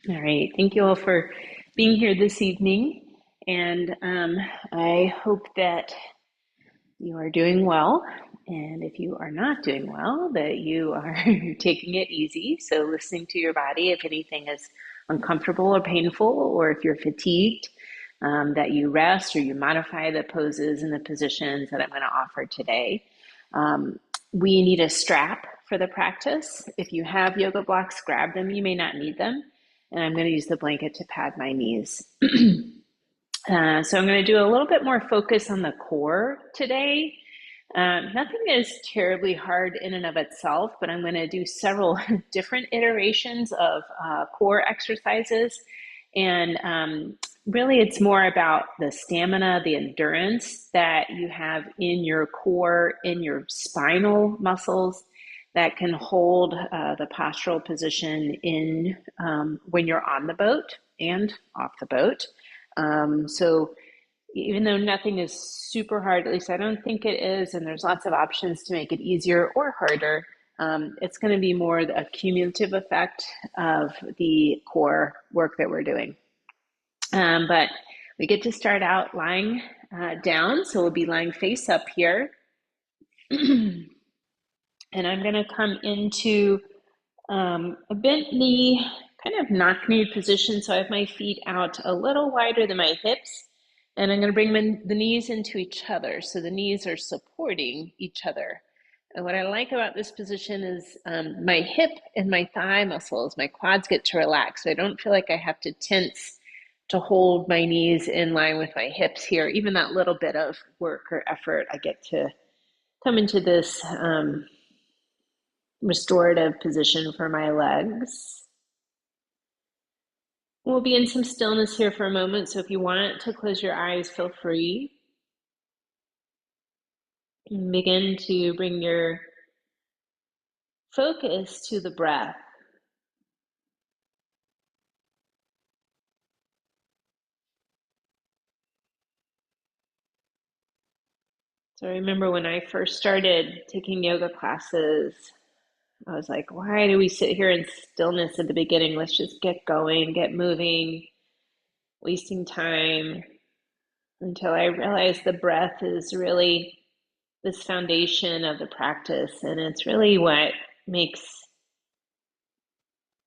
All right. Thank you all for being here this evening. And I hope that you are doing well. And if you are not doing well, that you are taking it easy. So, listening to your body, if anything is uncomfortable or painful, or if you're fatigued, that you rest or you modify the poses and the positions that I'm going to offer today. Um, we need a strap for the practice. If you have yoga blocks, grab them. You may not need them. And I'm going to use the blanket to pad my knees. So I'm going to do a little bit more focus on the core today. Nothing is terribly hard in and of itself, but I'm going to do several different iterations of core exercises. And really, it's more about the stamina, the endurance that you have in your core, in your spinal muscles that can hold the postural position in when you're on the boat and off the boat. So even though nothing is super hard, at least I don't think it is, and there's lots of options to make it easier or harder, it's going to be more a cumulative effect of the core work that we're doing. But we get to start out lying down, so we'll be lying face up here. And I'm going to come into a bent knee, kind of knock knee position. So I have my feet out a little wider than my hips. And I'm going to bring the knees into each other. So the knees are supporting each other. And what I like about this position is my hip and my thigh muscles, my quads get to relax. So I don't feel like I have to tense to hold my knees in line with my hips here. Even that little bit of work or effort, I get to come into this restorative position for my legs. We'll be in some stillness here for a moment, so if you want to close your eyes, feel free. And begin to bring your focus to the breath. So I remember when I first started taking yoga classes, I was like, why do we sit here in stillness at the beginning? Let's just get going, get moving, wasting time, until I realized the breath is really this foundation of the practice, and it's really what makes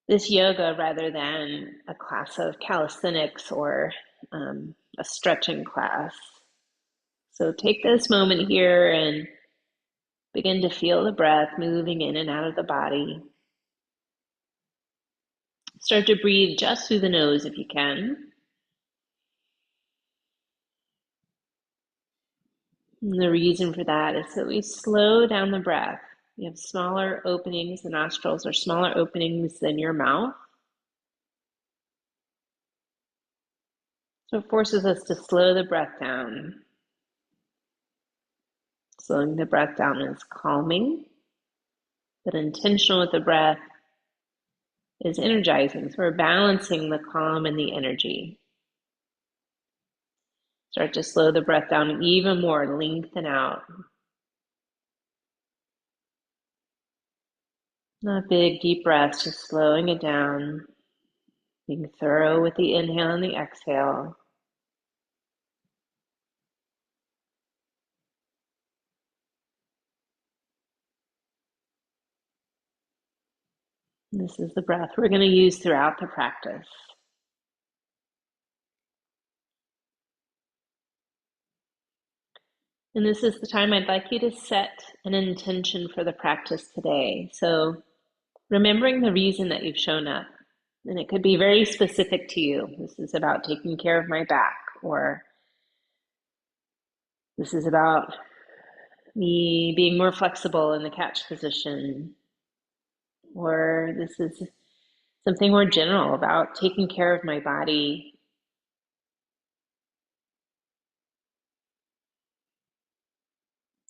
this yoga rather than a class of calisthenics or a stretching class. So take this moment here and begin to feel the breath moving in and out of the body. Start to breathe just through the nose if you can. And the reason for that is that we slow down the breath. You have smaller openings, the nostrils are smaller openings than your mouth. So it forces us to slow the breath down. Slowing the breath down is calming, but intentional with the breath is energizing. So we're balancing the calm and the energy. Start to slow the breath down even more, lengthen out. Not big, deep breaths, just slowing it down, being thorough with the inhale and the exhale. This is the breath we're going to use throughout the practice. And this is the time I'd like you to set an intention for the practice today. So remembering the reason that you've shown up. And it could be very specific to you. This is about taking care of my back, or this is about me being more flexible in the catch position, or this is something more general about taking care of my body.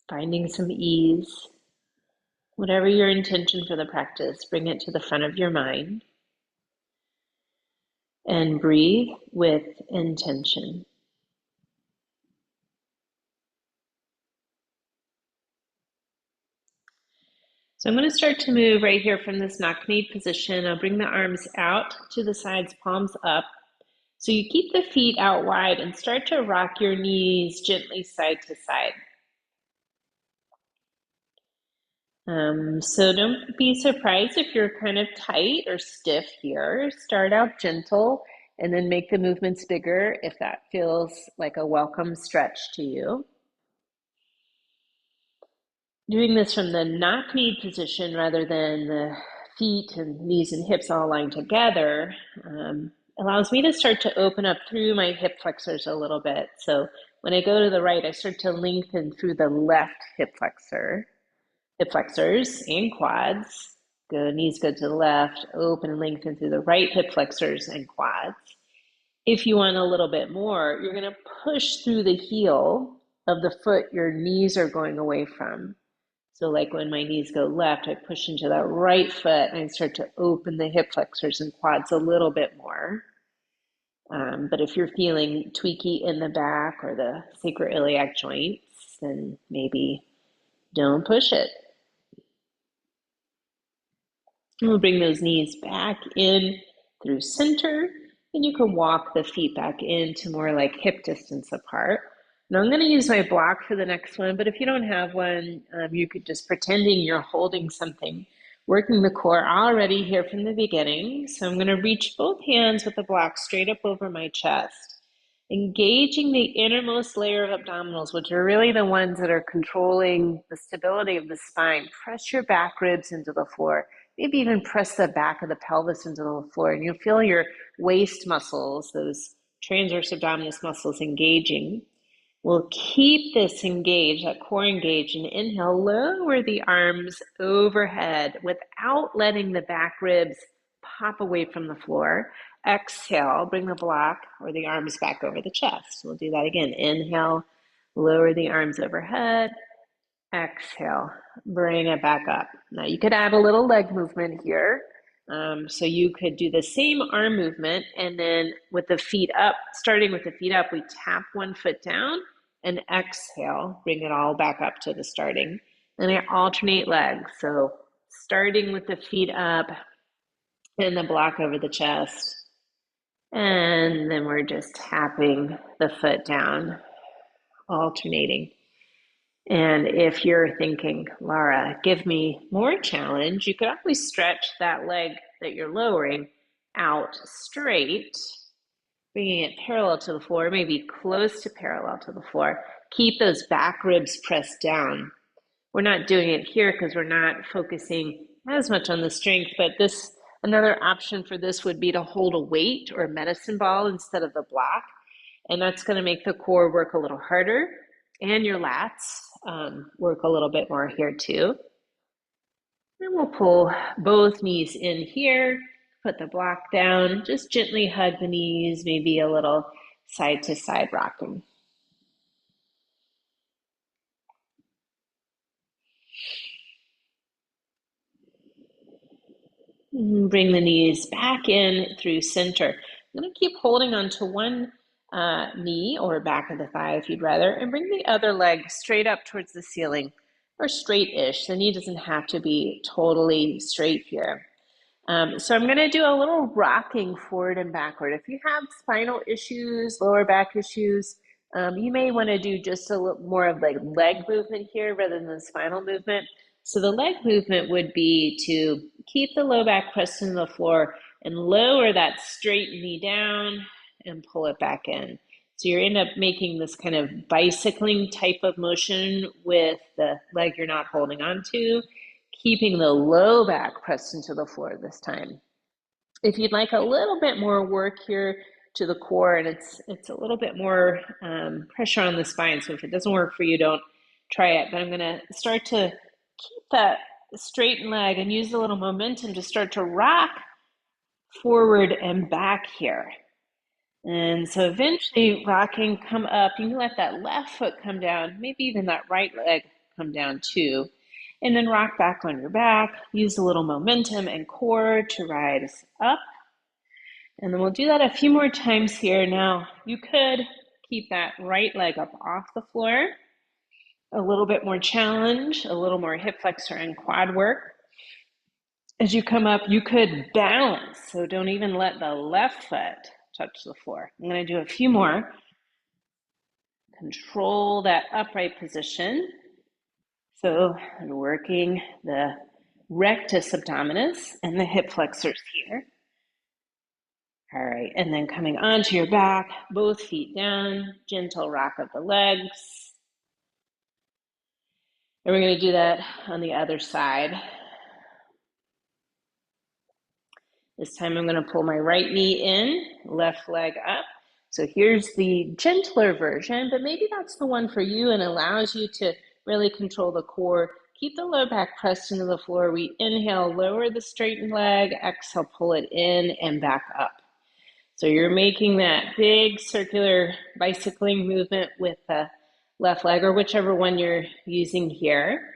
Finding some ease. Whatever your intention for the practice, bring it to the front of your mind and breathe with intention. So I'm going to start to move right here from this knock-kneed position. I'll bring the arms out to the sides, palms up. So you keep the feet out wide and start to rock your knees gently side to side. So don't be surprised if you're kind of tight or stiff here. Start out gentle and then make the movements bigger if that feels like a welcome stretch to you. Doing this from the knock-kneed position rather than the feet and knees and hips all lying together allows me to start to open up through my hip flexors a little bit. So when I go to the right, I start to lengthen through the left hip flexors and quads. Knees go to the left, open and lengthen through the right hip flexors and quads. If you want a little bit more, you're going to push through the heel of the foot your knees are going away from. So like when my knees go left, I push into that right foot and I start to open the hip flexors and quads a little bit more. But if you're feeling tweaky in the back or the sacroiliac joints, then maybe don't push it. And we'll bring those knees back in through center, and you can walk the feet back into more like hip distance apart. Now I'm going to use my block for the next one, but if you don't have one, you could just pretending you're holding something, working the core already here from the beginning. So I'm going to reach both hands with the block straight up over my chest, engaging the innermost layer of abdominals, which are really the ones that are controlling the stability of the spine. Press your back ribs into the floor. Maybe even press the back of the pelvis into the floor, and you'll feel your waist muscles, those transverse abdominis muscles, engaging. We'll keep this engaged, that core engaged, and inhale, lower the arms overhead without letting the back ribs pop away from the floor. Exhale, bring the block or the arms back over the chest. We'll do that again. Inhale, lower the arms overhead. Exhale, bring it back up. Now you could add a little leg movement here. So you could do the same arm movement and then with the feet up, starting with the feet up, we tap one foot down and exhale, bring it all back up to the starting. And I alternate legs. So starting with the feet up and the block over the chest. And then we're just tapping the foot down, alternating. And if you're thinking, Laura, give me more challenge, you could always stretch that leg that you're lowering out straight, bringing it parallel to the floor, maybe close to parallel to the floor. Keep those back ribs pressed down. We're not doing it here because we're not focusing as much on the strength, but another option for this would be to hold a weight or a medicine ball instead of the block. And that's going to make the core work a little harder and your lats work a little bit more here too. And we'll pull both knees in here, put the block down, just gently hug the knees, maybe a little side to side rocking. Bring the knees back in through center. I'm going to keep holding onto one knee or back of the thigh if you'd rather, and bring the other leg straight up towards the ceiling, or straight-ish. The knee doesn't have to be totally straight here. So I'm going to do a little rocking forward and backward. If you have spinal issues, lower back issues, you may want to do just a little more of like leg movement here rather than the spinal movement. So the leg movement would be to keep the low back pressed into the floor and lower that straight knee down and pull it back in. So you end up making this kind of bicycling type of motion with the leg you're not holding on to, keeping the low back pressed into the floor this time. If you'd like a little bit more work here to the core, and it's a little bit more pressure on the spine, so if it doesn't work for you, don't try it. But I'm going to start to keep that straightened leg and use a little momentum to start to rock forward and back here. And so eventually rocking, come up, you can let that left foot come down, maybe even that right leg come down too. And then rock back on your back, use a little momentum and core to rise up. And then we'll do that a few more times here. Now, you could keep that right leg up off the floor. A little bit more challenge, a little more hip flexor and quad work. As you come up, you could balance, so don't even let the left foot touch the floor. I'm going to do a few more. Control that upright position. So I'm working the rectus abdominis and the hip flexors here. All right, and then coming onto your back, both feet down, gentle rock of the legs. And we're going to do that on the other side. This time I'm going to pull my right knee in, left leg up. So here's the gentler version, but maybe that's the one for you and allows you to really control the core. Keep the low back pressed into the floor. We inhale, lower the straightened leg, exhale, pull it in and back up. So you're making that big circular bicycling movement with the left leg or whichever one you're using here.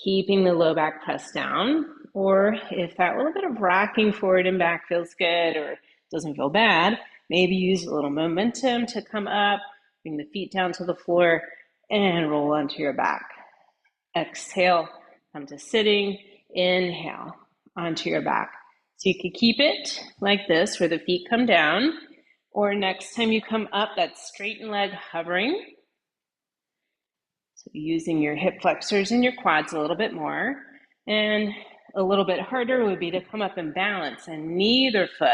Keeping the low back pressed down, or if that little bit of rocking forward and back feels good or doesn't feel bad, maybe use a little momentum to come up, bring the feet down to the floor, and roll onto your back. Exhale, come to sitting, inhale, onto your back. So you could keep it like this, where the feet come down, or next time you come up, that straightened leg hovering. So using your hip flexors and your quads a little bit more. And a little bit harder would be to come up and balance and neither foot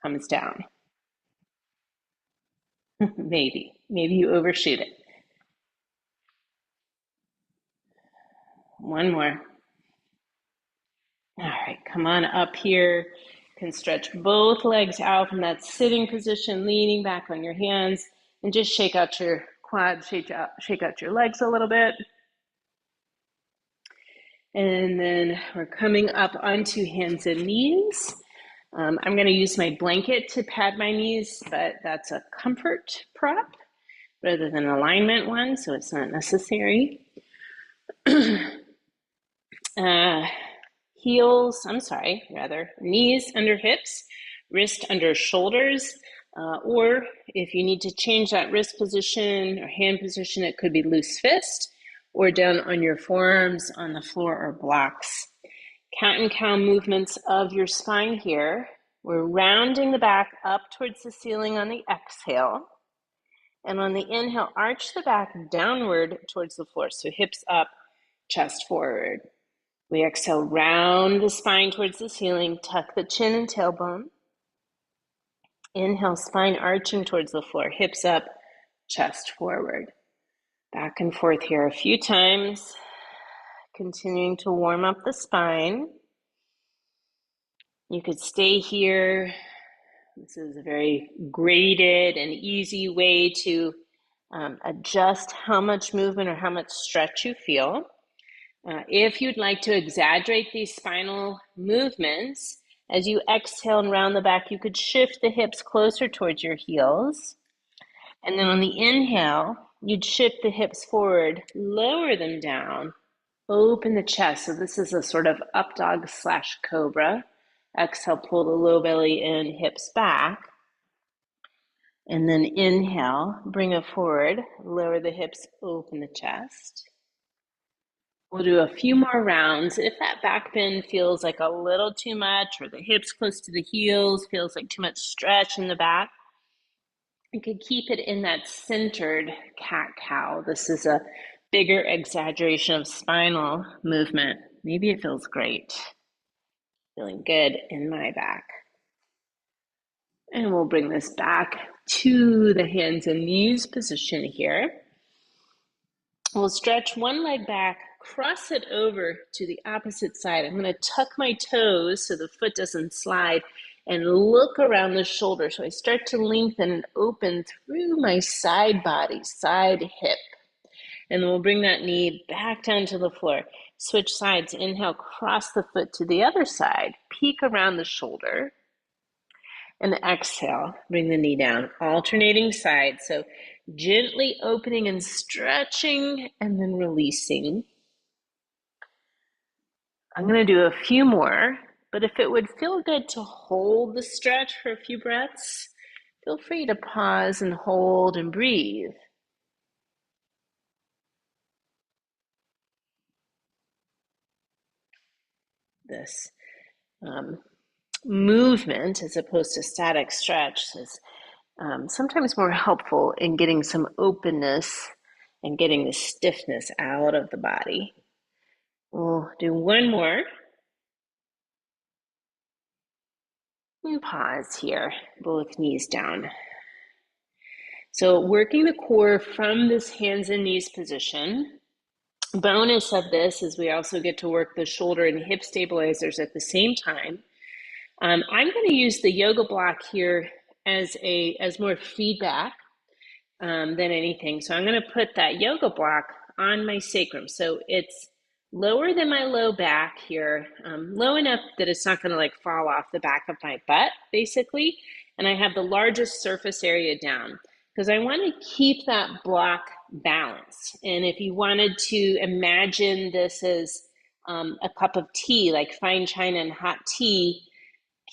comes down. Maybe you overshoot it. One more. All right, come on up here. You can stretch both legs out from that sitting position, leaning back on your hands, and just shake out your quads, shake out your legs a little bit. And then we're coming up onto hands and knees. I'm going to use my blanket to pad my knees, but that's a comfort prop rather than an alignment one, so it's not necessary. Knees under hips, wrist under shoulders, or if you need to change that wrist position or hand position, it could be loose fist or down on your forearms on the floor or blocks. Cat and cow movements of your spine here. We're rounding the back up towards the ceiling on the exhale. And on the inhale, arch the back downward towards the floor. So hips up, chest forward. We exhale, round the spine towards the ceiling, tuck the chin and tailbone. Inhale, spine arching towards the floor, hips up, chest forward. Back and forth here a few times, continuing to warm up the spine. You could stay here. This is a very graded and easy way to adjust how much movement or how much stretch you feel. If you'd like to exaggerate these spinal movements, as you exhale and round the back, you could shift the hips closer towards your heels. And then on the inhale, you'd shift the hips forward, lower them down, open the chest. So this is a sort of up dog / cobra. Exhale, pull the low belly in, hips back. And then inhale, bring it forward, lower the hips, open the chest. We'll do a few more rounds. If that back bend feels like a little too much, or the hips close to the heels feels like too much stretch in the back, you could keep it in that centered cat-cow. This is a bigger exaggeration of spinal movement. Maybe it feels great. Feeling good in my back. And we'll bring this back to the hands and knees position here. We'll stretch one leg back, cross it over to the opposite side. I'm going to tuck my toes so the foot doesn't slide and look around the shoulder. So I start to lengthen and open through my side body, side hip. And then we'll bring that knee back down to the floor. Switch sides. Inhale, cross the foot to the other side. Peek around the shoulder. And exhale, bring the knee down, alternating sides. So gently opening and stretching and then releasing. I'm going to do a few more, but if it would feel good to hold the stretch for a few breaths, feel free to pause and hold and breathe. This um, movement as opposed to static stretch is sometimes more helpful in getting some openness and getting the stiffness out of the body. We'll do one more and pause here, both knees down. So working the core from this hands and knees position. Bonus of this is we also get to work the shoulder and hip stabilizers at the same time. I'm going to use the yoga block here as more feedback than anything. So I'm going to put that yoga block on my sacrum. So it's lower than my low back here, low enough that it's not going to like fall off the back of my butt, basically. And I have the largest surface area down because I want to keep that block balanced. And if you wanted to imagine this as a cup of tea, like fine china and hot tea,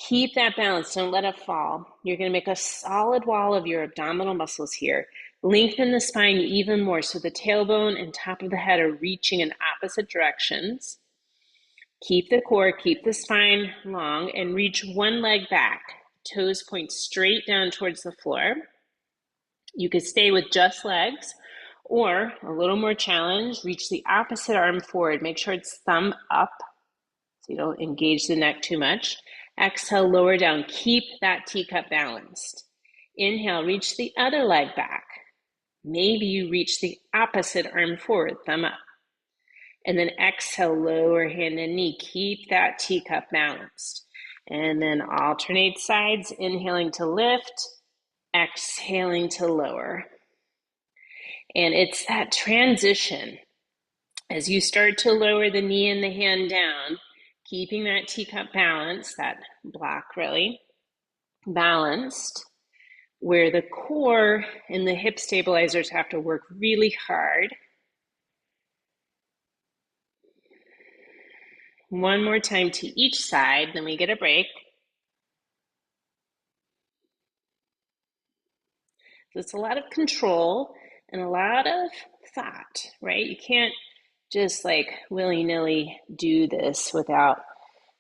keep that balance. Don't let it fall. You're going to make a solid wall of your abdominal muscles here. Lengthen the spine even more so the tailbone and top of the head are reaching in opposite directions. Keep the core, keep the spine long, and reach one leg back. Toes point straight down towards the floor. You could stay with just legs, or a little more challenge, reach the opposite arm forward. Make sure it's thumb up so you don't engage the neck too much. Exhale, lower down. Keep that teacup balanced. Inhale, reach the other leg back. Maybe you reach the opposite arm forward, thumb up. And then exhale, lower hand and knee. Keep that teacup balanced. And then alternate sides, inhaling to lift, exhaling to lower. And it's that transition. As you start to lower the knee and the hand down, keeping that teacup balance, that block really balanced, where the core and the hip stabilizers have to work really hard. One more time to each side, then we get a break. So it's a lot of control and a lot of thought, right? You can't just like willy-nilly do this without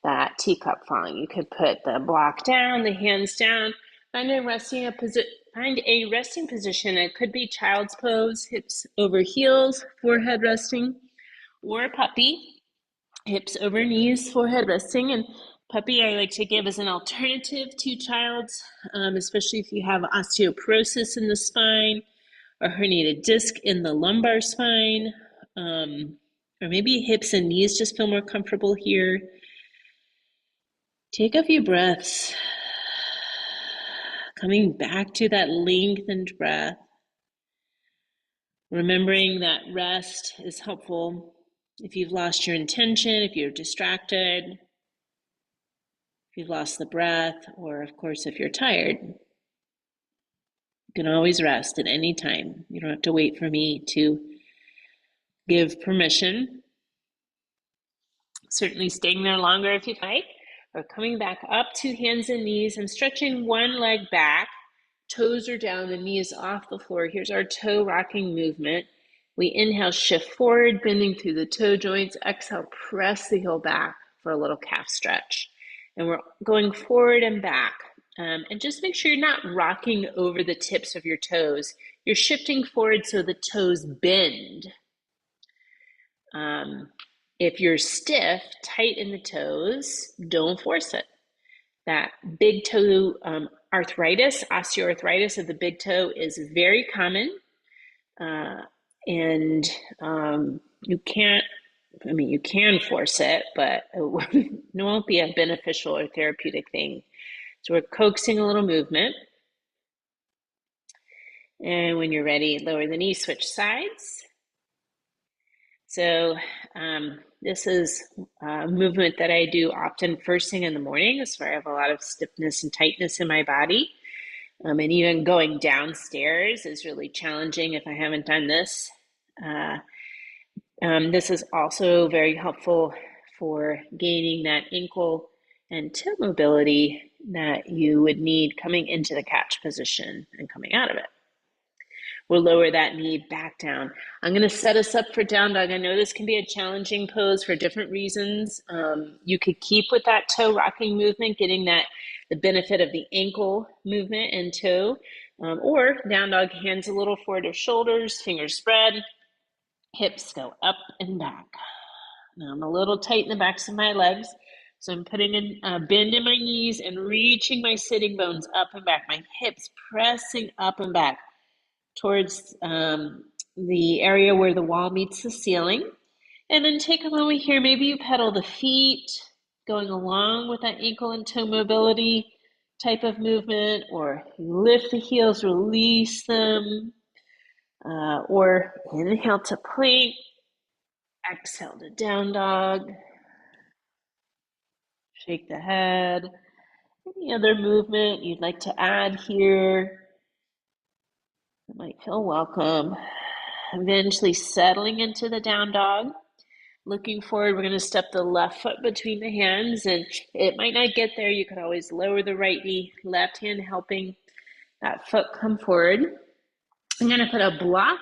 that teacup falling. You could put the block down, the hands down, find a resting position. It could be child's pose, hips over heels, forehead resting, or puppy, hips over knees, forehead resting. And puppy I like to give as an alternative to child's, especially if you have osteoporosis in the spine or herniated disc in the lumbar spine, or maybe hips and knees just feel more comfortable here. Take a few breaths, coming back to that lengthened breath, remembering that rest is helpful if you've lost your intention, if you're distracted, if you've lost the breath, or of course, if you're tired. You can always rest at any time. You don't have to wait for me to give permission. Certainly staying there longer if you'd like, or coming back up to hands and knees. I'm stretching one leg back. Toes are down, the knees off the floor. Here's our toe rocking movement. We inhale, shift forward, bending through the toe joints. Exhale, press the heel back for a little calf stretch. And we're going forward and back. And just make sure you're not rocking over the tips of your toes. You're shifting forward so the toes bend. If you're stiff, tight in the toes, don't force it. That big toe arthritis, osteoarthritis of the big toe is very common. And you can't, you can force it, but it won't be a beneficial or therapeutic thing. So we're coaxing a little movement. And when you're ready, lower the knee, switch sides. So this is a movement that I do often first thing in the morning. That's where I have a lot of stiffness and tightness in my body. And even going downstairs is really challenging if I haven't done this. This is also very helpful for gaining that ankle and toe mobility that you would need coming into the catch position and coming out of it. We'll lower that knee back down. I'm going to set us up for down dog. I know this can be a challenging pose for different reasons. You could keep with that toe rocking movement, getting the benefit of the ankle movement and toe, or down dog, hands a little forward of shoulders, fingers spread, hips go up and back. Now I'm a little tight in the backs of my legs, so I'm putting a bend in my knees and reaching my sitting bones up and back, my hips pressing up and back towards the area where the wall meets the ceiling. And then take a moment here. Maybe you pedal the feet, going along with that ankle and toe mobility type of movement, or lift the heels, release them, or inhale to plank, exhale to down dog, shake the head. Any other movement you'd like to add here that might feel welcome. Eventually settling into the down dog. Looking forward, we're going to step the left foot between the hands, and it might not get there. You could always lower the right knee, left hand helping that foot come forward. I'm going to put a block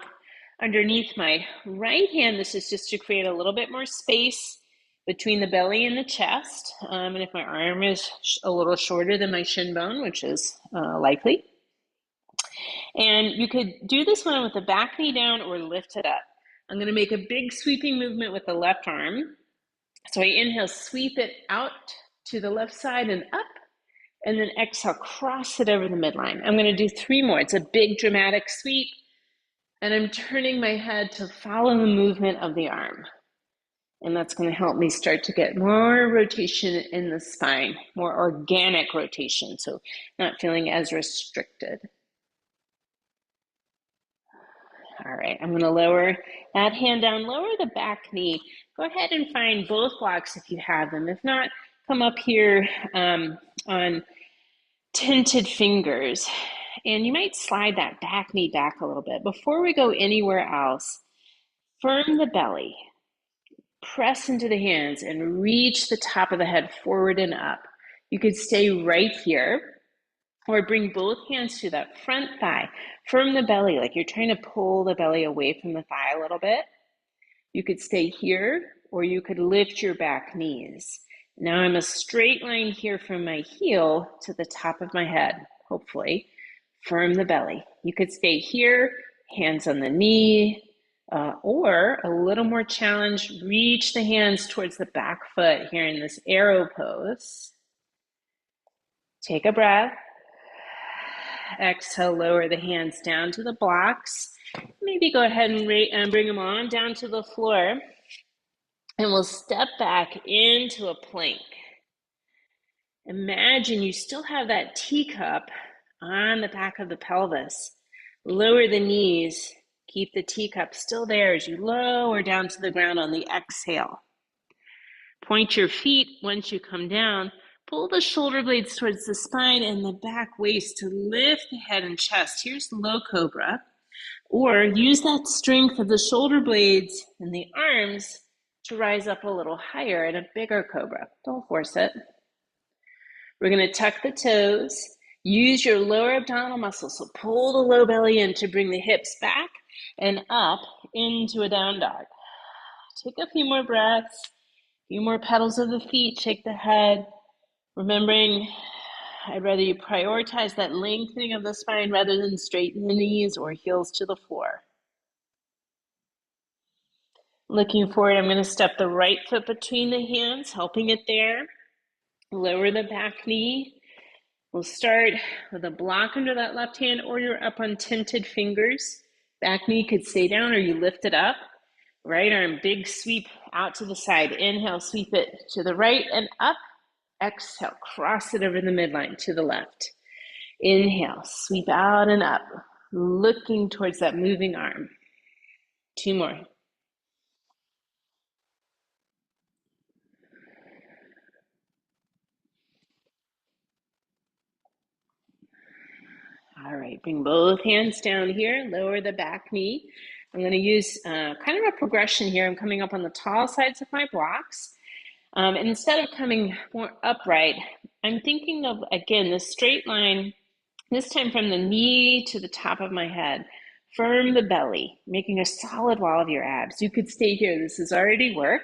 underneath my right hand. This is just to create a little bit more space between the belly and the chest. And if my arm is a little shorter than my shin bone, which is likely. And you could do this one with the back knee down or lift it up. I'm going to make a big sweeping movement with the left arm. So I inhale, sweep it out to the left side and up, and then exhale, cross it over the midline. I'm going to do 3 more. It's a big dramatic sweep, and I'm turning my head to follow the movement of the arm. And that's going to help me start to get more rotation in the spine, more organic rotation, so not feeling as restricted. All right, I'm going to lower that hand down, lower the back knee. Go ahead and find both blocks if you have them. If not, come up here on tented fingers. And you might slide that back knee back a little bit. Before we go anywhere else, firm the belly. Press into the hands and reach the top of the head forward and up. You could stay right here. Or bring both hands to that front thigh. Firm the belly, like you're trying to pull the belly away from the thigh a little bit. You could stay here, or you could lift your back knees. Now I'm a straight line here from my heel to the top of my head, hopefully. Firm the belly. You could stay here, hands on the knee, or a little more challenge, reach the hands towards the back foot here in this arrow pose. Take a breath. Exhale, lower the hands down to the blocks. Maybe go ahead and bring them on down to the floor. And we'll step back into a plank. Imagine you still have that teacup on the back of the pelvis. Lower the knees. Keep the teacup still there as you lower down to the ground on the exhale. Point your feet once you come down. Pull the shoulder blades towards the spine and the back waist to lift the head and chest. Here's low cobra. Or use that strength of the shoulder blades and the arms to rise up a little higher in a bigger cobra. Don't force it. We're going to tuck the toes. Use your lower abdominal muscles. So pull the low belly in to bring the hips back and up into a down dog. Take a few more breaths. A few more pedals of the feet. Shake the head. Remembering, I'd rather you prioritize that lengthening of the spine rather than straighten the knees or heels to the floor. Looking forward, I'm going to step the right foot between the hands, helping it there. Lower the back knee. We'll start with a block under that left hand, or you're up on tented fingers. Back knee could stay down or you lift it up. Right arm, big sweep out to the side. Inhale, sweep it to the right and up. Exhale, cross it over the midline to the left. Inhale, sweep out and up, looking towards that moving arm. 2 more. All right, bring both hands down here, lower the back knee. I'm going to use kind of a progression here. I'm coming up on the tall sides of my blocks. And instead of coming more upright, I'm thinking of, again, this straight line, this time from the knee to the top of my head. Firm the belly, making a solid wall of your abs. You could stay here. This is already work.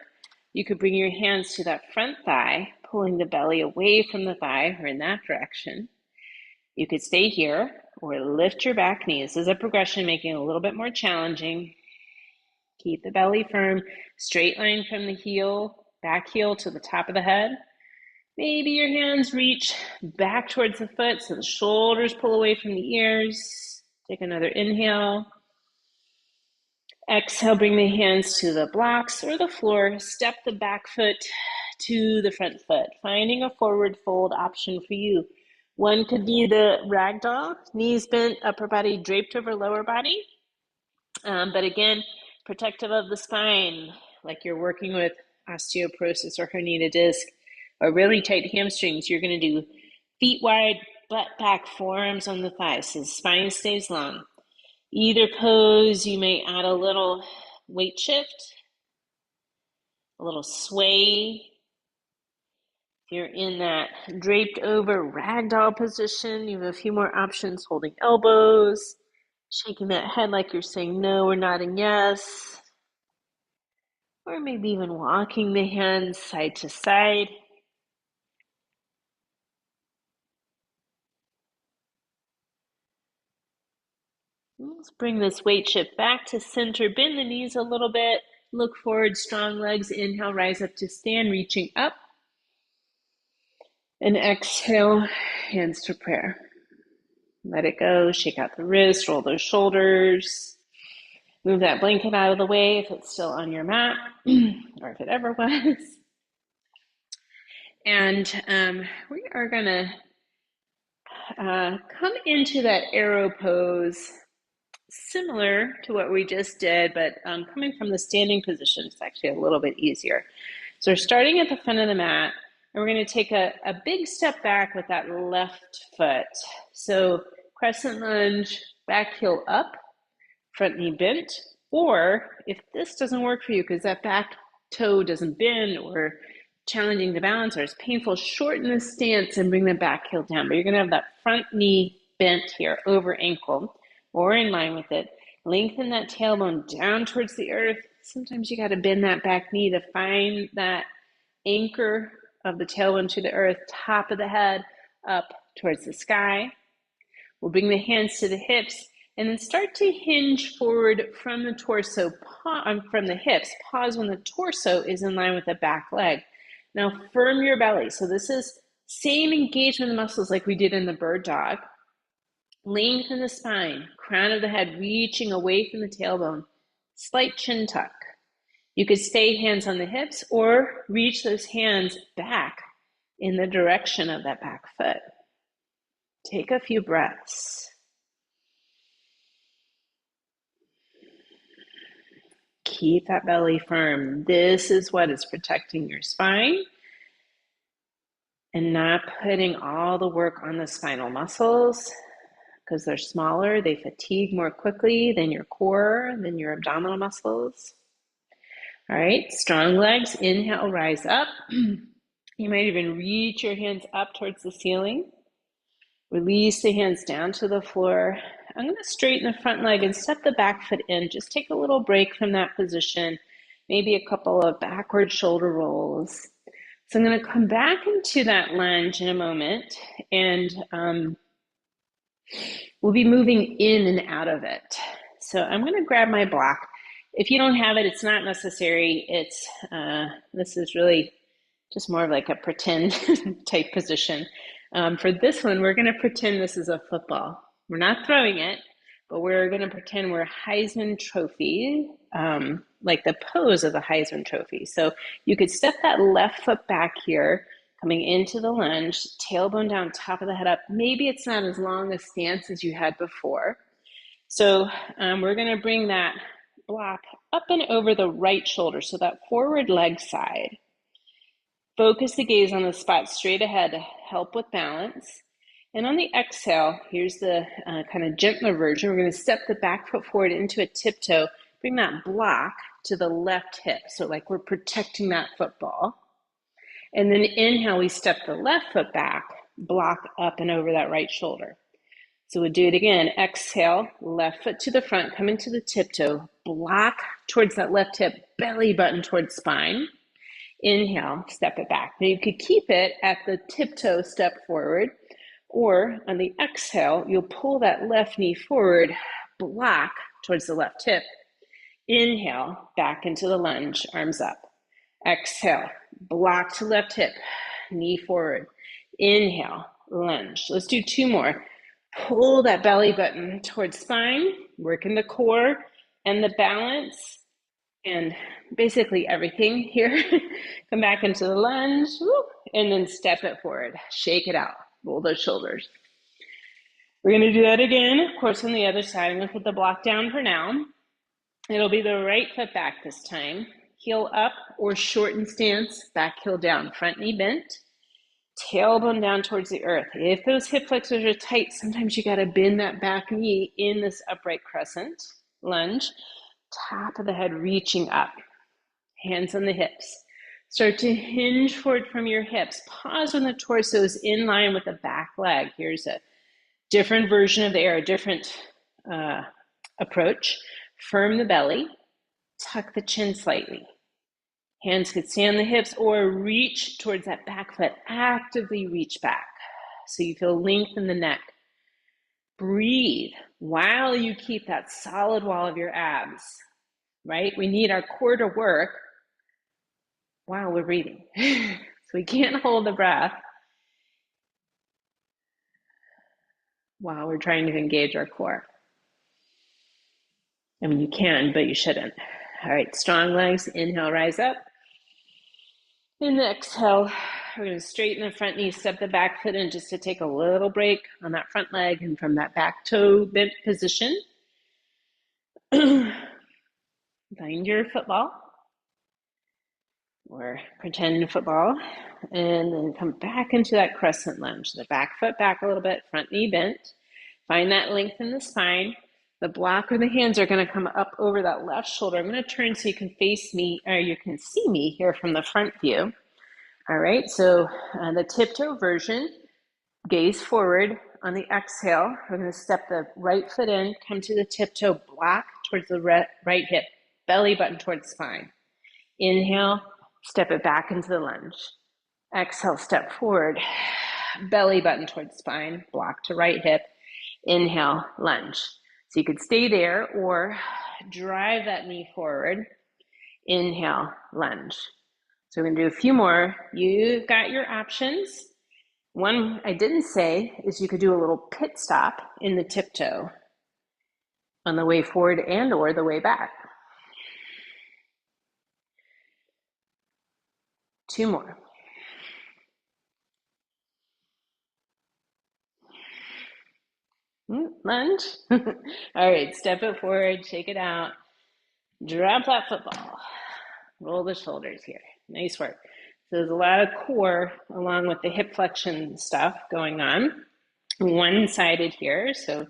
You could bring your hands to that front thigh, pulling the belly away from the thigh or in that direction. You could stay here or lift your back knee. This is a progression, making it a little bit more challenging. Keep the belly firm, straight line from the heel, back heel to the top of the head. Maybe your hands reach back towards the foot so the shoulders pull away from the ears. Take another inhale. Exhale, bring the hands to the blocks or the floor. Step the back foot to the front foot, finding a forward fold option for you. One could be the ragdoll, knees bent, upper body draped over lower body. But again, protective of the spine, like you're working with osteoporosis or herniated disc or really tight hamstrings. You're going to do feet wide, butt back, forearms on the thighs so the spine stays long. Either pose, you may add a little weight shift, a little sway. If you're in that draped over ragdoll position, you have a few more options, holding elbows, shaking that head like you're saying no or nodding yes, or maybe even walking the hands side to side. Let's bring this weight shift back to center, bend the knees a little bit, look forward, strong legs, inhale, rise up to stand, reaching up. And exhale, hands to prayer. Let it go, shake out the wrists, roll those shoulders. Move that blanket out of the way if it's still on your mat, or if it ever was. And we are gonna come into that arrow pose, similar to what we just did, but coming from the standing position, it's actually a little bit easier. So we're starting at the front of the mat, and we're going to take a big step back with that left foot. So crescent lunge, back heel up, front knee bent. Or if this doesn't work for you because that back toe doesn't bend or challenging to balance or it's painful, shorten the stance and bring the back heel down. But you're going to have that front knee bent here over ankle or in line with it. Lengthen that tailbone down towards the earth. Sometimes you got to bend that back knee to find that anchor of the tailbone to the earth, top of the head up towards the sky. We'll bring the hands to the hips and then start to hinge forward from the torso, from the hips. Pause when the torso is in line with the back leg. Now firm your belly. So this is same engagement of muscles like we did in the bird dog. Lengthen the spine, crown of the head reaching away from the tailbone. Slight chin tuck. You could stay hands on the hips or reach those hands back in the direction of that back foot. Take a few breaths. Keep that belly firm. This is what is protecting your spine and not putting all the work on the spinal muscles because they're smaller. They fatigue more quickly than your core, than your abdominal muscles. All right, strong legs. Inhale, rise up. You might even reach your hands up towards the ceiling. Release the hands down to the floor. I'm going to straighten the front leg and step the back foot in. Just take a little break from that position, maybe a couple of backward shoulder rolls. So I'm going to come back into that lunge in a moment, and we'll be moving in and out of it. So I'm going to grab my block. If you don't have it, it's not necessary. This is really just more of like a pretend type position. For this one, we're going to pretend this is a football. We're not throwing it, but we're going to pretend we're Heisman Trophy, like the pose of the Heisman Trophy. So you could step that left foot back here, coming into the lunge, tailbone down, top of the head up. Maybe it's not as long a stance as you had before. So we're going to bring that block up and over the right shoulder, so that forward leg side. Focus the gaze on the spot straight ahead to help with balance. And on the exhale, here's the kind of gentler version. We're going to step the back foot forward into a tiptoe, bring that block to the left hip. So like we're protecting that football. And then inhale, we step the left foot back, block up and over that right shoulder. So we'll do it again. Exhale, left foot to the front, come into the tiptoe, block towards that left hip, belly button towards spine. Inhale, step it back. Now you could keep it at the tiptoe step forward, or on the exhale, you'll pull that left knee forward, block towards the left hip. Inhale, back into the lunge, arms up. Exhale, block to left hip, knee forward. Inhale, lunge. Let's do two more. Pull that belly button towards spine, work in the core and the balance and basically everything here. Come back into the lunge, and then step it forward. Shake it out, roll those shoulders. We're gonna do that again, of course, on the other side. I'm gonna put the block down for now. It'll be the right foot back this time. Heel up or shortened stance, back heel down, front knee bent. Tailbone down towards the earth. If those hip flexors are tight, sometimes you got to bend that back knee in this upright crescent lunge. Top of the head reaching up. Hands on the hips. Start to hinge forward from your hips. Pause when the torso is in line with the back leg. Here's a different version of the air, a different approach. Firm the belly. Tuck the chin slightly. Hands could stay on the hips or reach towards that back foot. Actively reach back so you feel length in the neck. Breathe while you keep that solid wall of your abs, right? We need our core to work while we're breathing. So we can't hold the breath while we're trying to engage our core. I mean, you can, but you shouldn't. All right, strong legs. Inhale, rise up. And exhale, we're going to straighten the front knee, step the back foot in just to take a little break on that front leg and from that back toe bent position. Find your football or pretend football and then come back into that crescent lunge. The back foot back a little bit, front knee bent. Find that length in the spine. The block or the hands are going to come up over that left shoulder. I'm going to turn so you can face me, or you can see me here from the front view. All right, so the tiptoe version, gaze forward. On the exhale, we're going to step the right foot in, come to the tiptoe, block towards the right hip, belly button towards spine. Inhale, step it back into the lunge. Exhale, step forward, belly button towards spine, block to right hip. Inhale, lunge. So you could stay there or drive that knee forward. Inhale, lunge. So we're going to do a few more. You've got your options. One I didn't say is you could do a little pit stop in the tiptoe on the way forward and or the way back. Two more. Lunge. All right, step it forward, shake it out. Drop that football. Roll the shoulders here. Nice work. So there's a lot of core along with the hip flexion stuff going on. One-sided here, so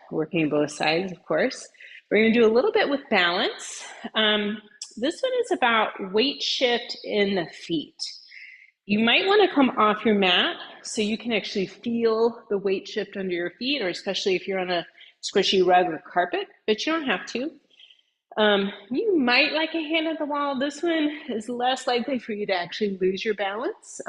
working both sides, of course. We're going to do a little bit with balance. This one is about weight shift in the feet. You might want to come off your mat so you can actually feel the weight shift under your feet, or especially if you're on a squishy rug or carpet, but you don't have to. You might like a hand at the wall. This one is less likely for you to actually lose your balance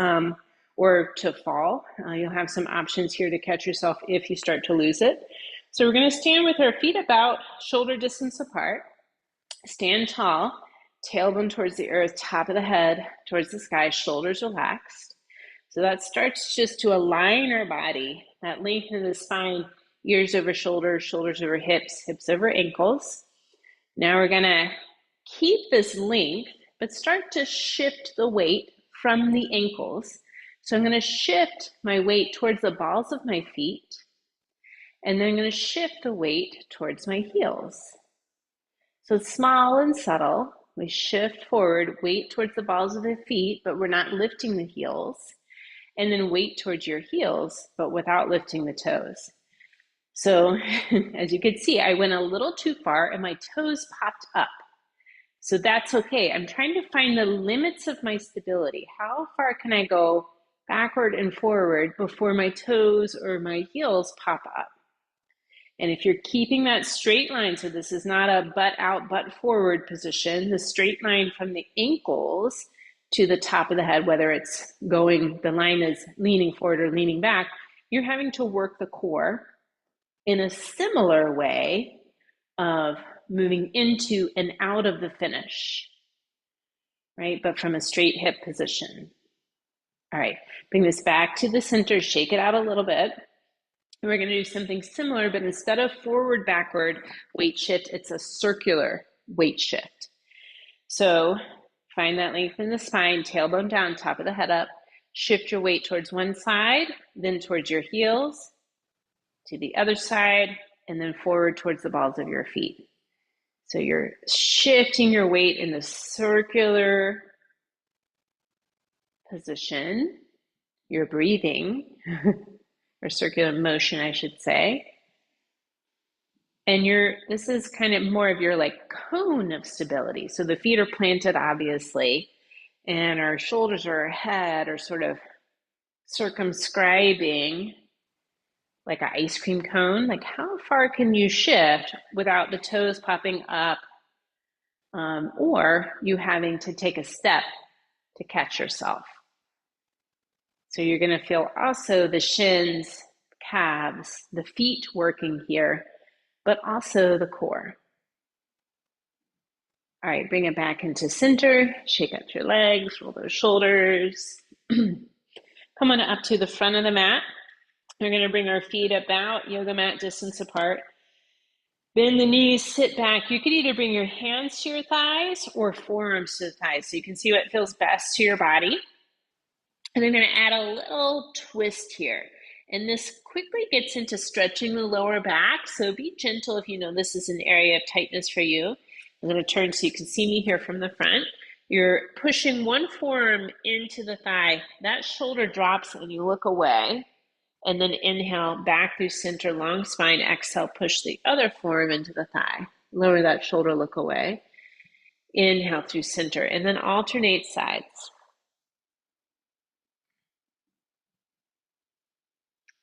or to fall. You'll have some options here to catch yourself if you start to lose it. So we're going to stand with our feet about shoulder distance apart. Stand tall, tailbone towards the earth, top of the head towards the sky, shoulders relaxed. So that starts just to align our body, that lengthen the spine, ears over shoulders, shoulders over hips, hips over ankles. Now we're going to keep this length, but start to shift the weight from the ankles. So I'm going to shift my weight towards the balls of my feet, and then I'm going to shift the weight towards my heels. So it's small and subtle. We shift forward, weight towards the balls of the feet, but we're not lifting the heels. And then weight towards your heels, but without lifting the toes. So as you can see, I went a little too far and my toes popped up. So that's okay. I'm trying to find the limits of my stability. How far can I go backward and forward before my toes or my heels pop up. And if you're keeping that straight line, so this is not a butt out, butt forward position, the straight line from the ankles to the top of the head, whether it's going, the line is leaning forward or leaning back, you're having to work the core in a similar way of moving into and out of the finish, right? But from a straight hip position. All right, bring this back to the center, shake it out a little bit. And we're going to do something similar, but instead of forward, backward weight shift, it's a circular weight shift. So find that length in the spine, tailbone down, top of the head up. Shift your weight towards one side, then towards your heels, to the other side, and then forward towards the balls of your feet. So you're shifting your weight in the circular position. You're breathing, or circular motion, I should say. And this is kind of more of your like cone of stability. So the feet are planted, obviously, and our shoulders or our head are sort of circumscribing like an ice cream cone. Like how far can you shift without the toes popping up, or you having to take a step to catch yourself? So you're going to feel also the shins, calves, the feet working here, but also the core. All right, bring it back into center, shake out your legs, roll those shoulders. Come on up to the front of the mat. We're going to bring our feet about yoga mat distance apart. Bend the knees, sit back. You could either bring your hands to your thighs or forearms to the thighs so you can see what feels best to your body. And I'm going to add a little twist here. And this quickly gets into stretching the lower back. So be gentle if you know this is an area of tightness for you. I'm going to turn so you can see me here from the front. You're pushing one forearm into the thigh. That shoulder drops and you look away. And then inhale, back through center, long spine. Exhale, push the other forearm into the thigh. Lower that shoulder, look away. Inhale through center. And then alternate sides.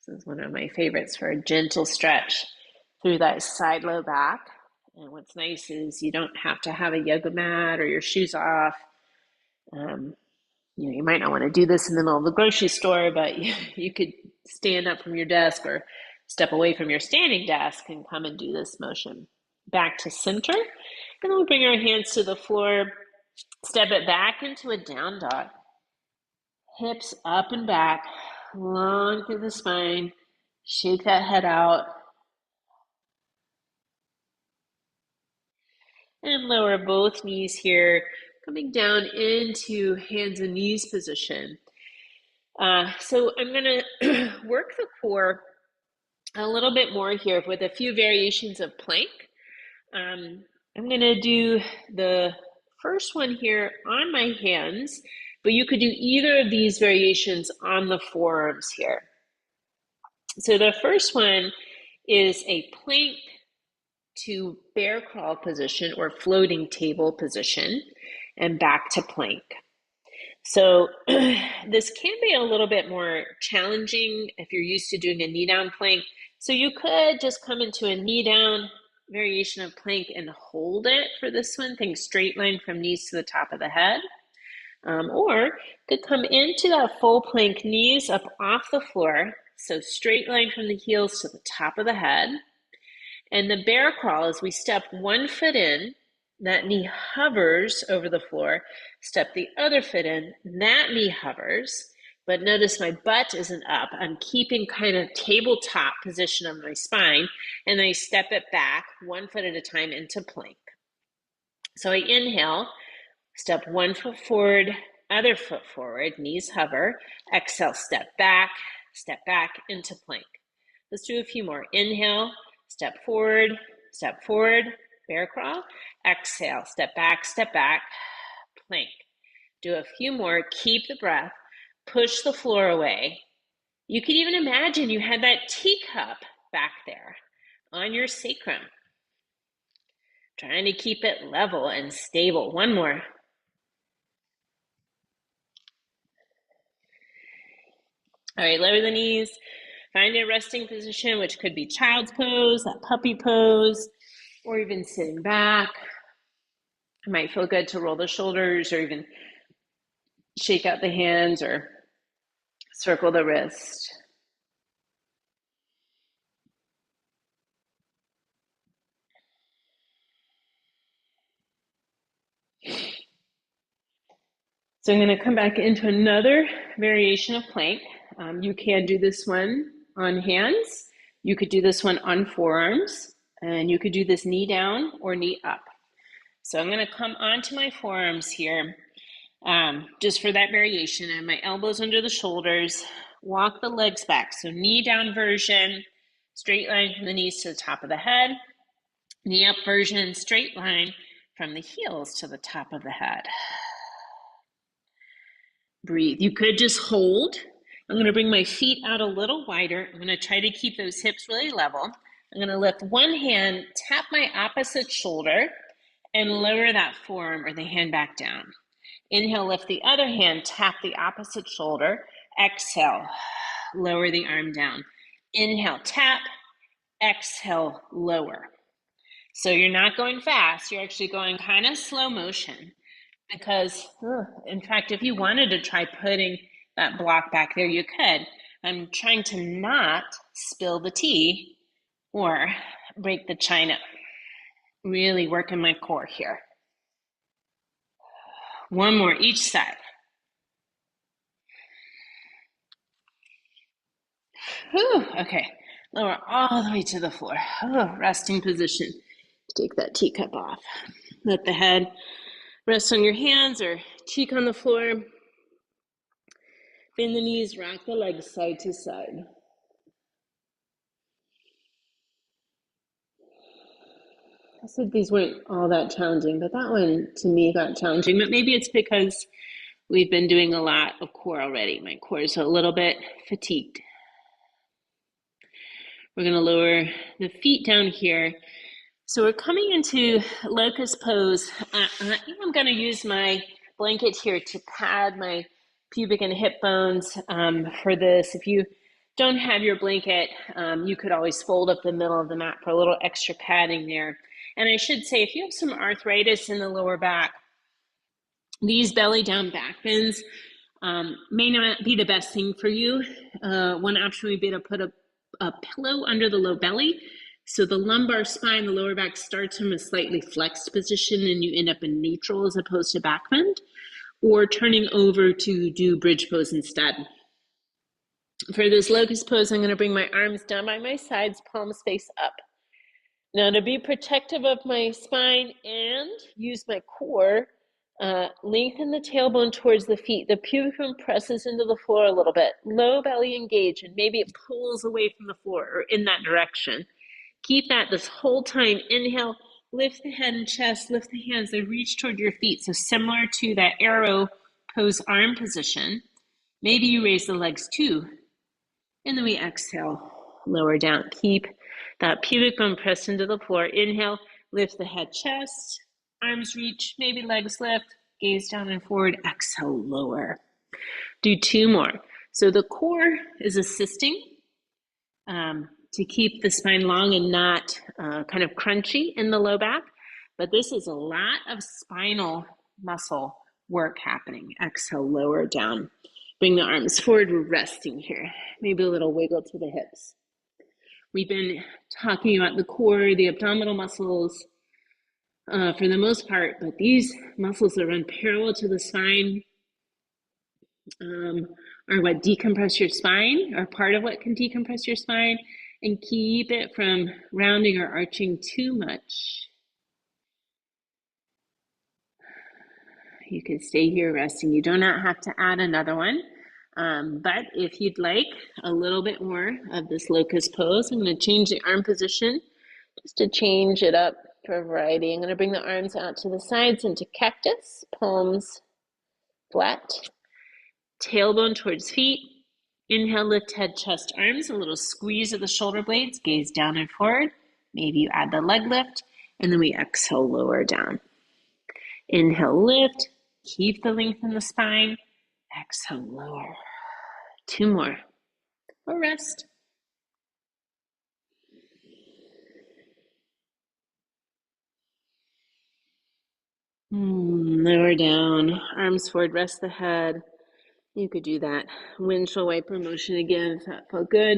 This is one of my favorites for a gentle stretch through that side low back. And what's nice is you don't have to have a yoga mat or your shoes off. You might not want to do this in the middle of the grocery store, but you could stand up from your desk or step away from your standing desk and come and do this motion. Back to center. And then we'll bring our hands to the floor, step it back into a down dog. Hips up and back, long through the spine. Shake that head out. And lower both knees here, coming down into hands and knees position. So I'm going to work the core a little bit more here with a few variations of plank. I'm going to do the first one here on my hands, but you could do either of these variations on the forearms here. So the first one is a plank to bear crawl position or floating table position and back to plank. So this can be a little bit more challenging if you're used to doing a knee down plank. So you could just come into a knee down variation of plank and hold it for this one. Think straight line from knees to the top of the head. Or could come into that full plank, knees up off the floor. So straight line from the heels to the top of the head. And the bear crawl is we step one foot in, that knee hovers over the floor, step the other foot in, that knee hovers, but notice my butt isn't up. I'm keeping kind of tabletop position of my spine, and I step it back one foot at a time into plank. So I inhale, step one foot forward, other foot forward, knees hover, exhale, step back into plank. Let's do a few more. Inhale, step forward, bear crawl. Exhale, step back, plank. Do a few more, keep the breath, push the floor away. You could even imagine you had that teacup back there on your sacrum. Trying to keep it level and stable. One more. All right, lower the knees. Find a resting position, which could be child's pose, that puppy pose, or even sitting back. It might feel good to roll the shoulders or even shake out the hands or circle the wrist. So I'm going to come back into another variation of plank. You can do this one on hands. You could do this one on forearms, and you could do this knee down or knee up. So I'm going to come onto my forearms here, just for that variation. I have my elbows under the shoulders, walk the legs back. So knee down version, straight line from the knees to the top of the head. Knee up version, straight line from the heels to the top of the head. Breathe. You could just hold. I'm going to bring my feet out a little wider. I'm going to try to keep those hips really level. I'm going to lift one hand, tap my opposite shoulder, and lower that forearm or the hand back down. Inhale, lift the other hand, tap the opposite shoulder. Exhale, lower the arm down. Inhale, tap. Exhale, lower. So you're not going fast. You're actually going kind of slow motion. Because, in fact, if you wanted to try putting that block back there, you could. I'm trying to not spill the tea or break the china. Really working my core here. One more each side. Whew, okay, lower all the way to the floor. Resting position. Take that teacup off. Let the head rest on your hands or cheek on the floor. Bend the knees, rock the legs side to side. I said these weren't all that challenging, but that one to me got challenging. But maybe it's because we've been doing a lot of core already. My core is a little bit fatigued. We're going to lower the feet down here. So we're coming into locust pose. I think I'm going to use my blanket here to pad my pubic and hip bones for this. If you don't have your blanket, you could always fold up the middle of the mat for a little extra padding there. And I should say, if you have some arthritis in the lower back, these belly down back bends may not be the best thing for you. One option would be to put a pillow under the low belly. So the lumbar spine, the lower back starts from a slightly flexed position and you end up in neutral as opposed to back bend, or turning over to do bridge pose instead. For this locust pose, I'm going to bring my arms down by my sides, palms face up. Now to be protective of my spine and use my core, lengthen the tailbone towards the feet. The pubic bone presses into the floor a little bit. Low belly engaged, and maybe it pulls away from the floor or in that direction. Keep that this whole time. Inhale, lift the head and chest, lift the hands, they reach toward your feet. So similar to that arrow pose arm position. Maybe you raise the legs too. And then we exhale, lower down. Keep that pubic bone pressed into the floor. Inhale, lift the head, chest, arms reach, maybe legs lift, gaze down and forward, exhale, lower. Do two more. So the core is assisting to keep the spine long and not kind of crunchy in the low back. But this is a lot of spinal muscle work happening. Exhale, lower down. Bring the arms forward, we're resting here. Maybe a little wiggle to the hips. We've been talking about the core, the abdominal muscles for the most part, but these muscles that run parallel to the spine are what decompress your spine, are part of what can decompress your spine and keep it from rounding or arching too much. You can stay here resting. You do not have to add another one. But if you'd like a little bit more of this locust pose, I'm going to change the arm position just to change it up for a variety. I'm going to bring the arms out to the sides into cactus, palms flat, tailbone towards feet. Inhale, lift head, chest, arms, a little squeeze of the shoulder blades, gaze down and forward. Maybe you add the leg lift, and then we exhale, lower down. Inhale, lift, keep the length in the spine. Exhale, lower. Two more. or rest. Lower down, arms forward, rest the head. You could do that windshield wiper motion again if that felt good.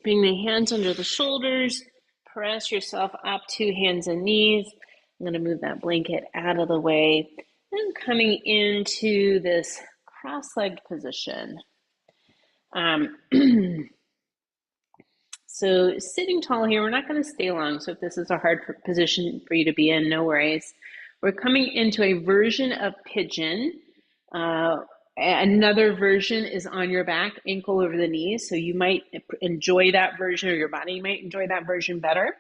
Bring the hands under the shoulders. Press yourself up to hands and knees. I'm going to move that blanket out of the way. And coming into this cross-legged position. Um, So sitting tall here, we're not going to stay long. So if this is a hard position for you to be in, no worries. We're coming into a version of pigeon. Another version is on your back, ankle over the knees. So you might enjoy that version, or your body might enjoy that version better.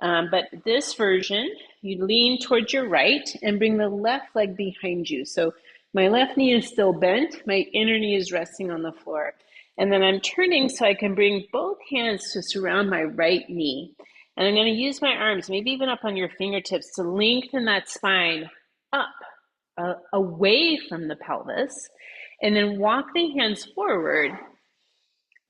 But this version, you lean towards your right and bring the left leg behind you. So my left knee is still bent, my inner knee is resting on the floor. And then I'm turning so I can bring both hands to surround my right knee. And I'm going to use my arms, maybe even up on your fingertips, to lengthen that spine up, away from the pelvis. And then walk the hands forward.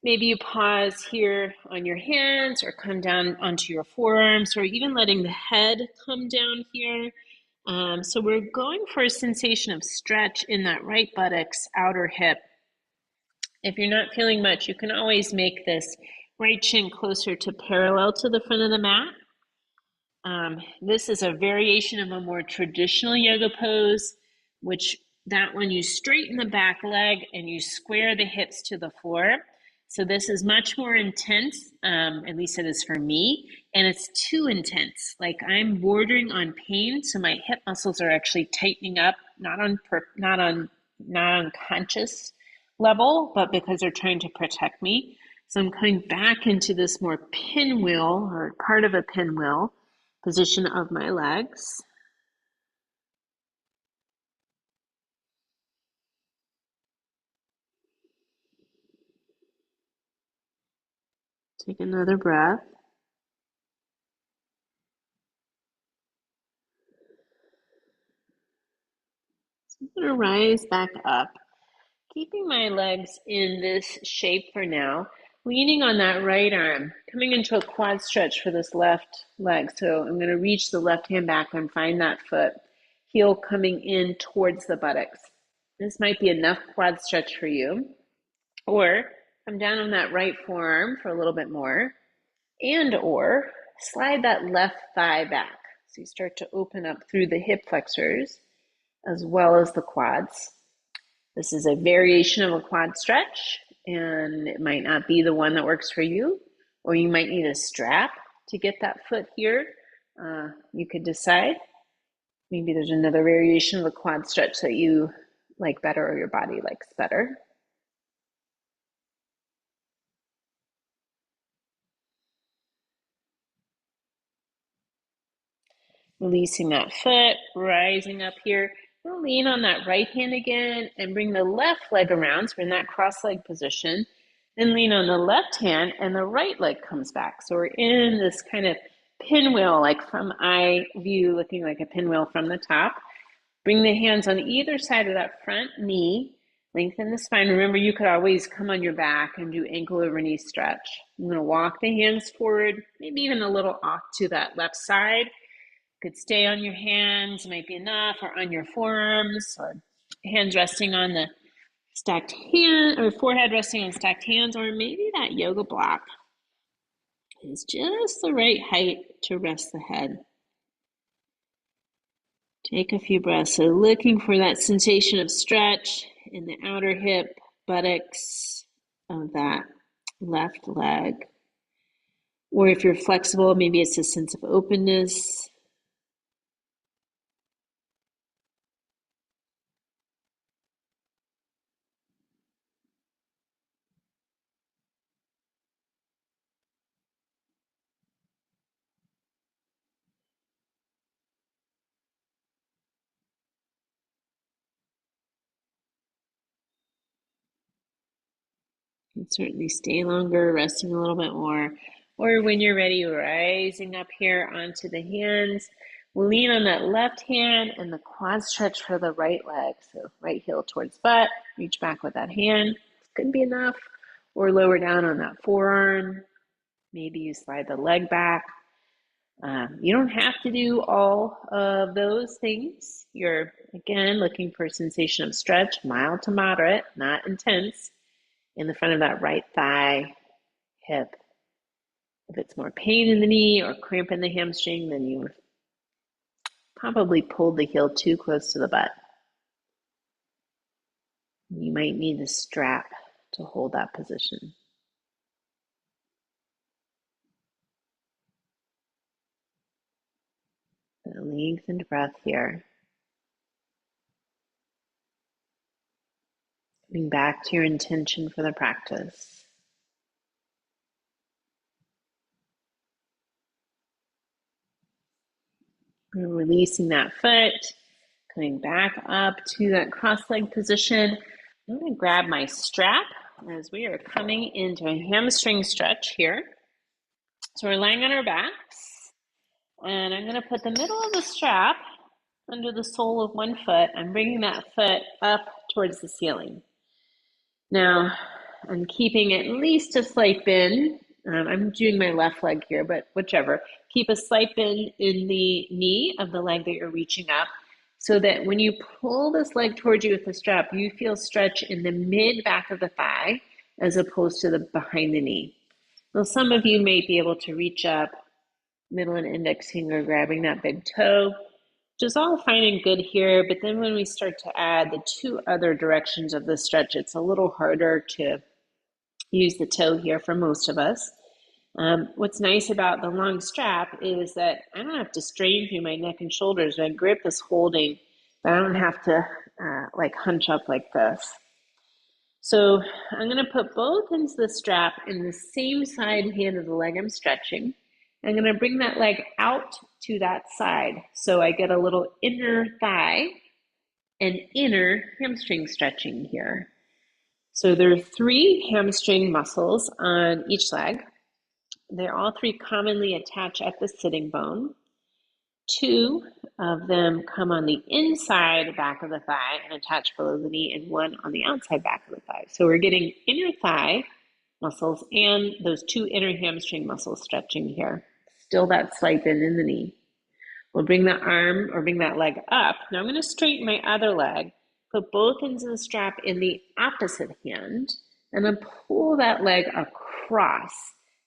Maybe you pause here on your hands or come down onto your forearms, or even letting the head come down here. So we're going for a sensation of stretch in that right buttocks, outer hip. If you're not feeling much, you can always make this right shin closer to parallel to the front of the mat. This is a variation of a more traditional yoga pose, which that one you straighten the back leg and you square the hips to the floor. So this is much more intense, at least it is for me, and it's too intense. Like I'm bordering on pain, so my hip muscles are actually tightening up, not on conscious level, but because they're trying to protect me. So I'm coming back into this more pinwheel, or part of a pinwheel position of my legs. Take another breath. So I'm going to rise back up, keeping my legs in this shape for now, leaning on that right arm, coming into a quad stretch for this left leg. So I'm going to reach the left hand back and find that foot, heel coming in towards the buttocks. This might be enough quad stretch for you. Or come down on that right forearm for a little bit more, and or slide that left thigh back. So you start to open up through the hip flexors as well as the quads. This is a variation of a quad stretch, and it might not be the one that works for you, or you might need a strap to get that foot here. You could decide. Maybe there's another variation of a quad stretch that you like better, or your body likes better. Releasing that foot, rising up here. We'll lean on that right hand again and bring the left leg around. So we're in that cross leg position. Then lean on the left hand and the right leg comes back. So we're in this kind of pinwheel, like from eye view, looking like a pinwheel from the top. Bring the hands on either side of that front knee. Lengthen the spine. Remember, you could always come on your back and do ankle over knee stretch. I'm going to walk the hands forward, maybe even a little off to that left side. Could stay on your hands, might be enough, or on your forearms, or hands resting on the stacked hand, or forehead resting on stacked hands, or maybe that yoga block is just the right height to rest the head. Take a few breaths. So looking for that sensation of stretch in the outer hip, buttocks of that left leg. Or if you're flexible, maybe it's a sense of openness. You can certainly stay longer, resting a little bit more. Or when you're ready, rising up here onto the hands. We'll lean on that left hand and the quad stretch for the right leg. So right heel towards butt, reach back with that hand. Could be enough. Or lower down on that forearm. Maybe you slide the leg back. You don't have to do all of those things. You're, again, looking for a sensation of stretch, mild to moderate, not intense, in the front of that right thigh, hip. If it's more pain in the knee or cramp in the hamstring, then you probably pulled the heel too close to the butt. You might need the strap to hold that position. A lengthened breath here. Coming back to your intention for the practice. And releasing that foot, coming back up to that cross-leg position. I'm going to grab my strap as we are coming into a hamstring stretch here. So we're lying on our backs, and I'm going to put the middle of the strap under the sole of one foot. I'm bringing that foot up towards the ceiling. Now, I'm keeping at least a slight bend. I'm doing my left leg here, but whichever. Keep a slight bend in the knee of the leg that you're reaching up so that when you pull this leg towards you with the strap, you feel stretch in the mid back of the thigh as opposed to the behind the knee. Now, some of you may be able to reach up, middle and index finger grabbing that big toe, which is all fine and good here, but then when we start to add the two other directions of the stretch, it's a little harder to use the toe here for most of us. What's nice about the long strap is that I don't have to strain through my neck and shoulders. My grip is holding, but I don't have to like hunch up like this. So I'm going to put both ends of the strap in the same side hand of the leg I'm stretching. I'm going to bring that leg out to that side so I get a little inner thigh and inner hamstring stretching here. So there are 3 hamstring muscles on each leg. They're all 3 commonly attach at the sitting bone. 2 of them come on the inside back of the thigh and attach below the knee, and 1 on the outside back of the thigh. So we're getting inner thigh muscles and those 2 inner hamstring muscles stretching here. Still that slight bend in the knee. We'll bring the arm or bring that leg up. Now I'm going to straighten my other leg, put both ends of the strap in the opposite hand, and then pull that leg across.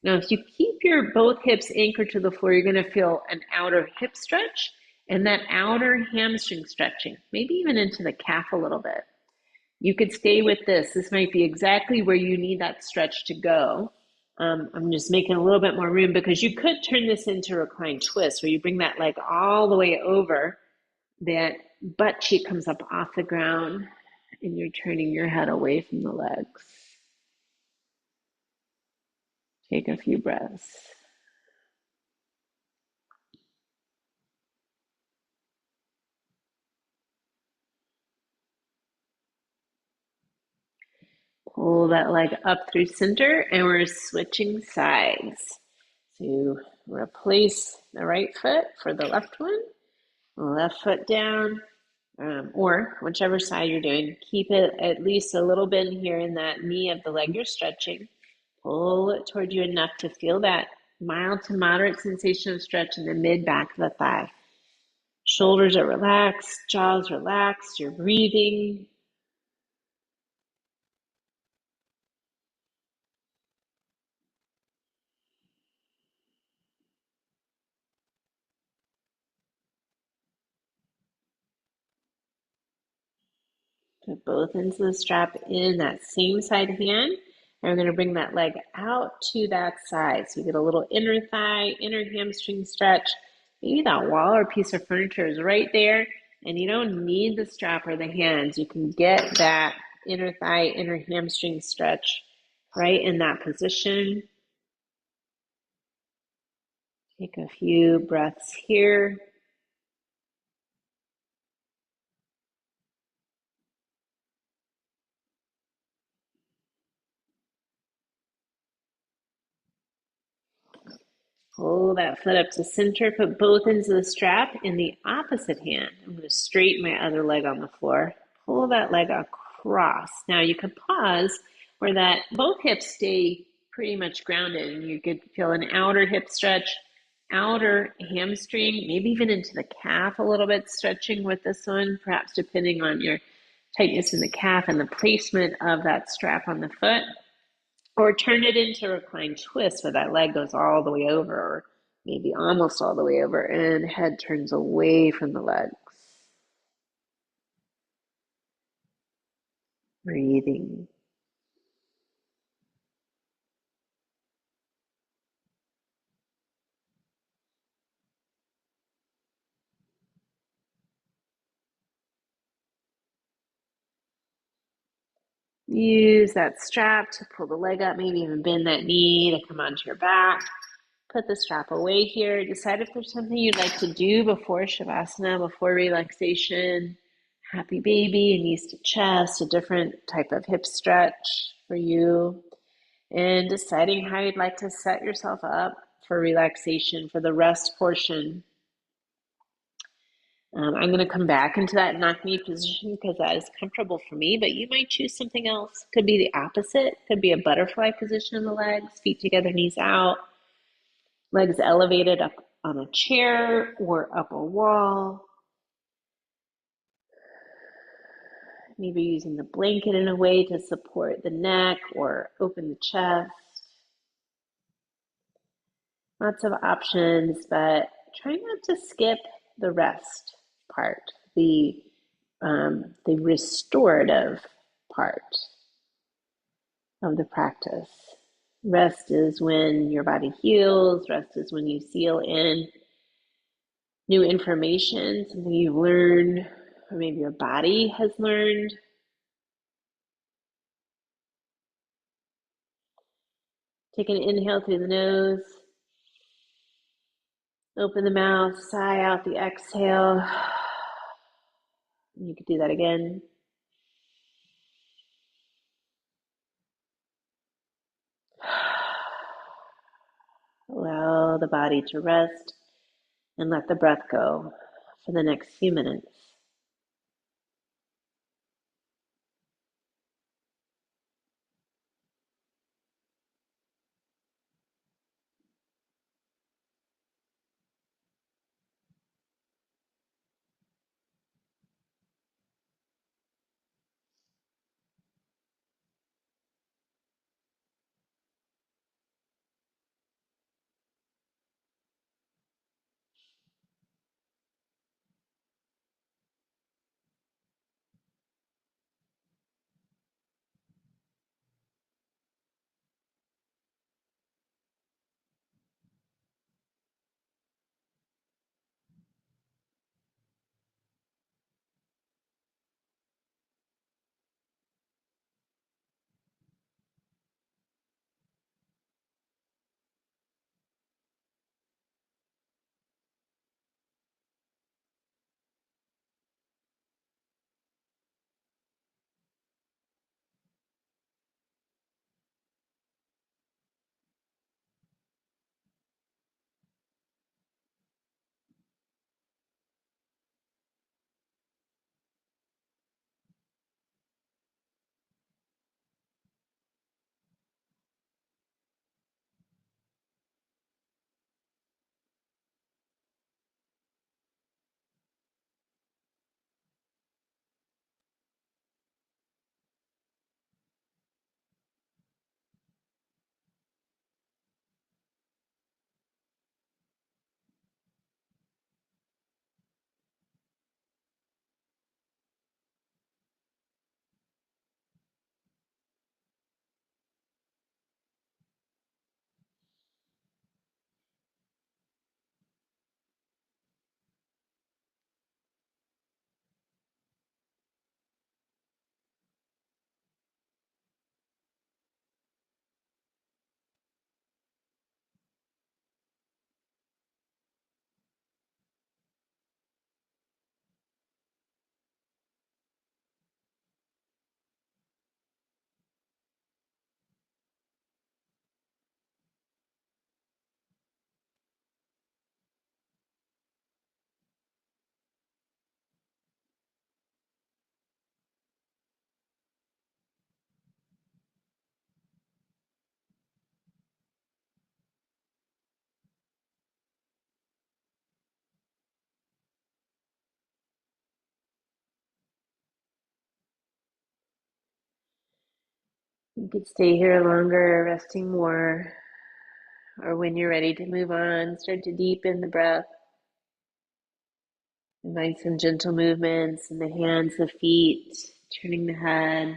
Now, if you keep your both hips anchored to the floor, you're going to feel an outer hip stretch and that outer hamstring stretching, maybe even into the calf a little bit. You could stay with this. This might be exactly where you need that stretch to go. I'm just making a little bit more room because you could turn this into a reclined twist where you bring that leg all the way over, that butt cheek comes up off the ground, and you're turning your head away from the legs. Take a few breaths. Pull that leg up through center, and we're switching sides. So replace the right foot for the left one, left foot down, or whichever side you're doing. Keep it at least a little bend here in that knee of the leg you're stretching. Pull it toward you enough to feel that mild to moderate sensation of stretch in the mid back of the thigh. Shoulders are relaxed, jaws relaxed, you're breathing. Put both ends of the strap in that same side hand. And we're going to bring that leg out to that side. So you get a little inner thigh, inner hamstring stretch. Maybe that wall or piece of furniture is right there, and you don't need the strap or the hands. You can get that inner thigh, inner hamstring stretch right in that position. Take a few breaths here. Pull that foot up to center. Put both ends of the strap in the opposite hand. I'm going to straighten my other leg on the floor. Pull that leg across. Now you can pause where that both hips stay pretty much grounded, and you could feel an outer hip stretch, outer hamstring, maybe even into the calf a little bit, stretching with this one, perhaps depending on your tightness in the calf and the placement of that strap on the foot. Or turn it into a reclined twist where that leg goes all the way over, or maybe almost all the way over, and head turns away from the legs. Breathing. Use that strap to pull the leg up, maybe even bend that knee to come onto your back. Put the strap away here. Decide if there's something you'd like to do before Shavasana, before relaxation. Happy baby, knees to chest, a different type of hip stretch for you. And deciding how you'd like to set yourself up for relaxation for the rest portion. I'm going to come back into that knock knee position because that is comfortable for me, but you might choose something else. Could be the opposite. Could be a butterfly position in the legs, feet together, knees out, legs elevated up on a chair or up a wall. Maybe using the blanket in a way to support the neck or open the chest. Lots of options, but try not to skip the rest part, the restorative part of the practice. Rest is when your body heals. Rest is when you seal in new information, something you've learned, or maybe your body has learned. Take an inhale through the nose. Open the mouth, sigh out the exhale. You could do that again. Allow the body to rest and let the breath go for the next few minutes. You could stay here longer, resting more, or when you're ready to move on, start to deepen the breath. Invite some gentle movements in the hands, the feet, turning the head,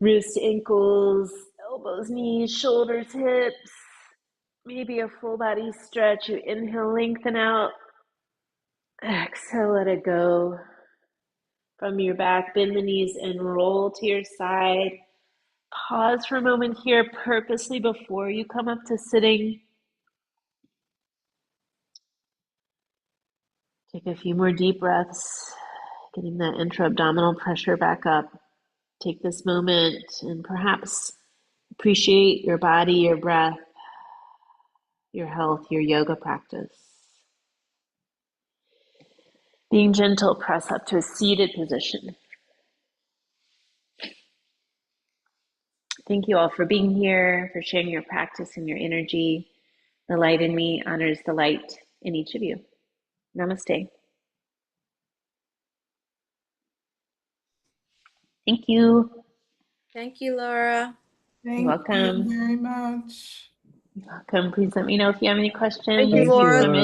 wrists, ankles, elbows, knees, shoulders, hips. Maybe a full body stretch. You inhale, lengthen out. Exhale, let it go. From your back, bend the knees and roll to your side. Pause for a moment here purposely before you come up to sitting. Take a few more deep breaths, getting that intra-abdominal pressure back up. Take this moment and perhaps appreciate your body, your breath, your health, your yoga practice. Being gentle, press up to a seated position. Thank you all for being here, for sharing your practice and your energy. The light in me honors the light in each of you. Namaste. Thank you. Thank you, Laura. You're Thank you welcome. very much. You're welcome. Please let me know if you have any Thank you, questions. Thank you, Laura. I'm Laura.